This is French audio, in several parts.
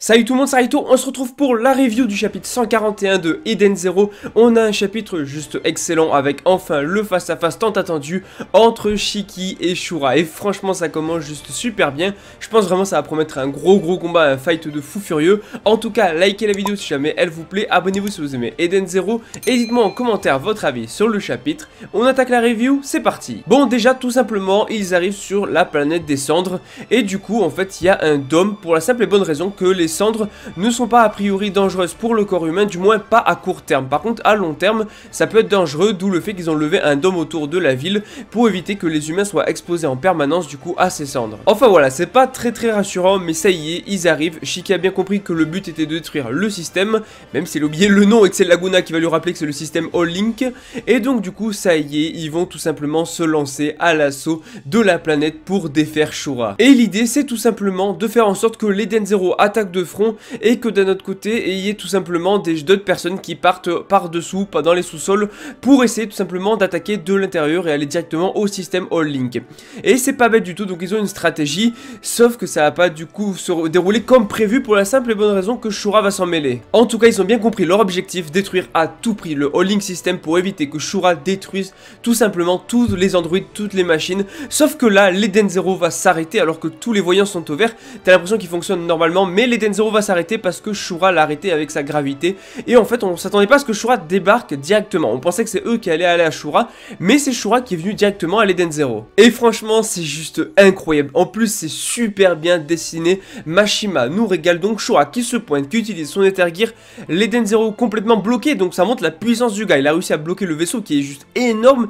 Salut tout le monde, c'est Raito, on se retrouve pour la review du chapitre 141 de Eden Zero. On a un chapitre juste excellent avec enfin le face-à-face tant attendu entre Shiki et Shura. Et franchement ça commence juste super bien, je pense vraiment ça va promettre un gros combat, un fight de fou furieux. En tout cas, likez la vidéo si jamais elle vous plaît, abonnez-vous si vous aimez Eden Zero. Et dites-moi en commentaire votre avis sur le chapitre. On attaque la review, c'est parti. Bon déjà tout simplement, ils arrivent sur la planète des cendres. Et du coup en fait il y a un dôme pour la simple et bonne raison que les cendres ne sont pas a priori dangereuses pour le corps humain, du moins pas à court terme. Par contre à long terme ça peut être dangereux, d'où le fait qu'ils ont levé un dôme autour de la ville pour éviter que les humains soient exposés en permanence du coup à ces cendres. Enfin voilà, c'est pas très rassurant, mais ça y est, ils arrivent. Shiki a bien compris que le but était de détruire le système, même s'il a oublié le nom et que c'est Laguna qui va lui rappeler que c'est le système All Link. Et donc du coup ça y est, ils vont tout simplement se lancer à l'assaut de la planète pour défaire Shura. Et l'idée c'est tout simplement de faire en sorte que l'Eden Zero attaque de front et que d'un autre côté il y ait tout simplement d'autres personnes qui partent par dessous, pas dans les sous-sols, pour essayer tout simplement d'attaquer de l'intérieur et aller directement au système All Link. Et c'est pas bête du tout, donc ils ont une stratégie, sauf que ça va pas du coup se dérouler comme prévu pour la simple et bonne raison que Shura va s'en mêler. En tout cas ils ont bien compris leur objectif, détruire à tout prix le All Link system pour éviter que Shura détruise tout simplement tous les androïdes, toutes les machines. Sauf que là l'Eden Zero va s'arrêter alors que tous les voyants sont au vert. T'as l'impression qu'il fonctionne normalement, mais l'Eden Zero va s'arrêter parce que Shura l'a arrêté avec sa gravité. Et en fait on s'attendait pas à ce que Shura débarque directement, on pensait que c'est eux qui allaient aller à Shura, mais c'est Shura qui est venu directement à l'Eden Zero. Et franchement c'est juste incroyable, en plus c'est super bien dessiné. Mashima nous régale, donc Shura qui se pointe, qui utilise son Ether Gear, l'Eden Zero complètement bloqué, donc ça montre la puissance du gars. Il a réussi à bloquer le vaisseau qui est juste énorme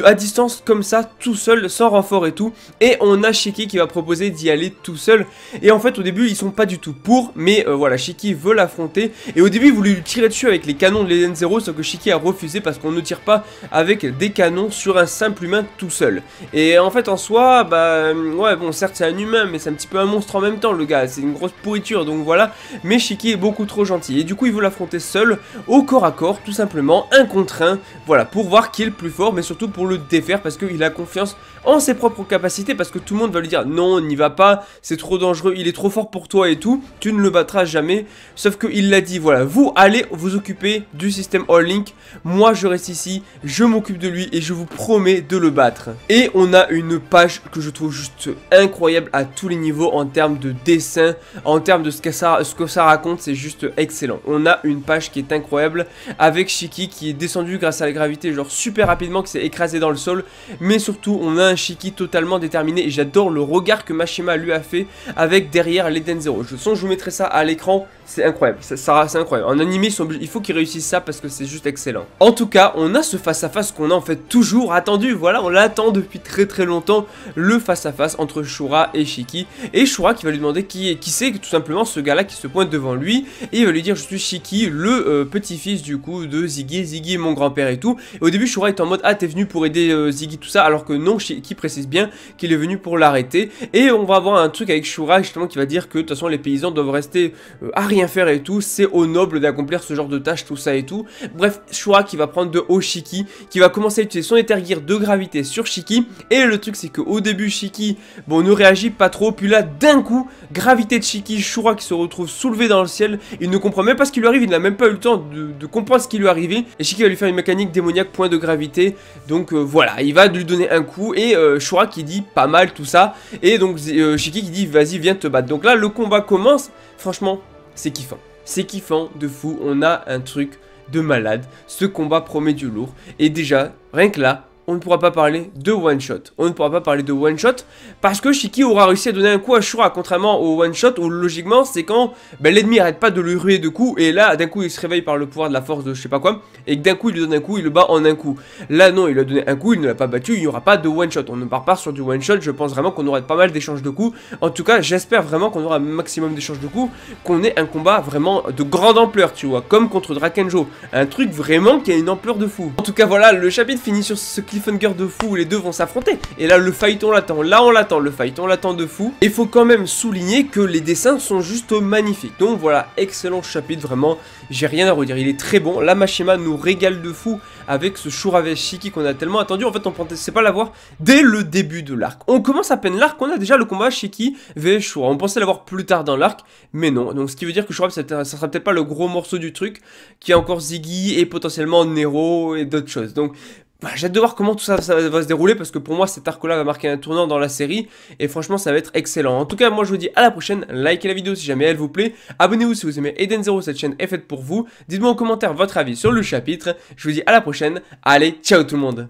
à distance comme ça, tout seul, sans renfort et tout. Et on a Shiki qui va proposer d'y aller tout seul. Et en fait au début ils sont pas du tout pour, mais voilà, Shiki veut l'affronter. Et au début il voulait lui tirer dessus avec les canons de l'Eden Zero, sauf que Shiki a refusé parce qu'on ne tire pas avec des canons sur un simple humain tout seul. Et en fait en soi, bah ouais bon certes c'est un humain, mais c'est un petit peu un monstre en même temps le gars, c'est une grosse pourriture, donc voilà. Mais Shiki est beaucoup trop gentil et du coup il veut l'affronter seul, au corps à corps, tout simplement, 1 contre 1, voilà, pour voir qui est le plus fort, mais surtout pour le défaire parce qu'il a confiance en ses propres capacités, parce que tout le monde va lui dire non, n'y va pas, c'est trop dangereux, il est trop fort pour toi et tout, tu ne le battras jamais. Sauf qu'il l'a dit, voilà, vous allez vous occuper du système All Link, moi je reste ici, je m'occupe de lui et je vous promets de le battre. Et on a une page que je trouve juste incroyable à tous les niveaux, en termes de dessin, en termes de ce que ça raconte, c'est juste excellent. On a une page qui est incroyable avec Shiki qui est descendu grâce à la gravité, genre super rapidement, qui s'est écrasé dans le sol, mais surtout on a un Shiki totalement déterminé et j'adore le regard que Mashima lui a fait avec derrière l'Eden Zero. Je vous mettrai ça à l'écran, c'est incroyable, c'est incroyable. En animé il faut qu'ils réussissent ça parce que c'est juste excellent. En tout cas on a ce face à face qu'on a en fait toujours attendu, voilà, on l'attend depuis très longtemps, le face à face entre Shura et Shiki. Et Shura qui va lui demander qui c'est tout simplement ce gars là qui se pointe devant lui, et il va lui dire je suis Shiki, le petit-fils du coup de Ziggy, Ziggy est mon grand-père et tout. Et au début Shura est en mode ah t'es venu pour aider Ziggy tout ça, alors que non, Shiki précise bien qu'il est venu pour l'arrêter. Et on va avoir un truc avec Shura justement qui va dire que de toute façon les paysans doivent rester à rien faire et tout, c'est aux nobles d'accomplir ce genre de tâches, tout ça et tout. Bref, Shura qui va prendre de haut Shiki, qui va commencer à utiliser son Ether Gear de gravité sur Shiki. Et le truc c'est qu'au début Shiki, bon, ne réagit pas trop, puis là d'un coup, gravité de Shiki, Shura qui se retrouve soulevé dans le ciel, il ne comprend même pas ce qui lui arrive, il n'a même pas eu le temps de comprendre ce qui lui est arrivé. Et Shiki va lui faire une mécanique démoniaque, point de gravité, donc voilà, il va lui donner un coup, et Shura qui dit pas mal tout ça, et donc Shiki qui dit vas-y viens te battre. Donc là le combat commence, franchement c'est kiffant. C'est kiffant de fou, on a un truc de malade, ce combat promet du lourd, et déjà, rien que là, on ne pourra pas parler de one shot. On ne pourra pas parler de one shot parce que Shiki aura réussi à donner un coup à Shura, contrairement au one shot où logiquement c'est quand l'ennemi arrête pas de lui ruer de coups et là d'un coup il se réveille par le pouvoir de la force de je sais pas quoi et que d'un coup il lui donne un coup, il le bat en un coup. Là non, il lui a donné un coup, il ne l'a pas battu, il n'y aura pas de one shot. On ne part pas sur du one shot, je pense vraiment qu'on aura pas mal d'échanges de coups. En tout cas j'espère vraiment qu'on aura un maximum d'échanges de coups, qu'on ait un combat vraiment de grande ampleur, tu vois, comme contre Drakenjo. Un truc vraiment qui a une ampleur de fou. En tout cas voilà, le chapitre finit sur ce clip cliffhanger de fou où les deux vont s'affronter. Et là, le fight, on l'attend. Là, on l'attend, le fight, on l'attend de fou. Et il faut quand même souligner que les dessins sont juste magnifiques. Donc voilà, excellent chapitre, vraiment. J'ai rien à redire, il est très bon. La Mashima nous régale de fou avec ce Shura vs Shiki qu'on a tellement attendu. En fait, on pensait pas l'avoir dès le début de l'arc. On commence à peine l'arc, on a déjà le combat Shiki vs Shura. On pensait l'avoir plus tard dans l'arc, mais non. Donc, ce qui veut dire que Shura, ça sera peut-être pas le gros morceau du truc, qui a encore Ziggy et potentiellement Nero et d'autres choses. Donc, bah, j'ai hâte de voir comment tout ça, va se dérouler parce que pour moi cet arc là va marquer un tournant dans la série et franchement ça va être excellent. En tout cas moi je vous dis à la prochaine, likez la vidéo si jamais elle vous plaît, abonnez-vous si vous aimez Eden Zero, cette chaîne est faite pour vous, dites-moi en commentaire votre avis sur le chapitre, je vous dis à la prochaine, allez ciao tout le monde.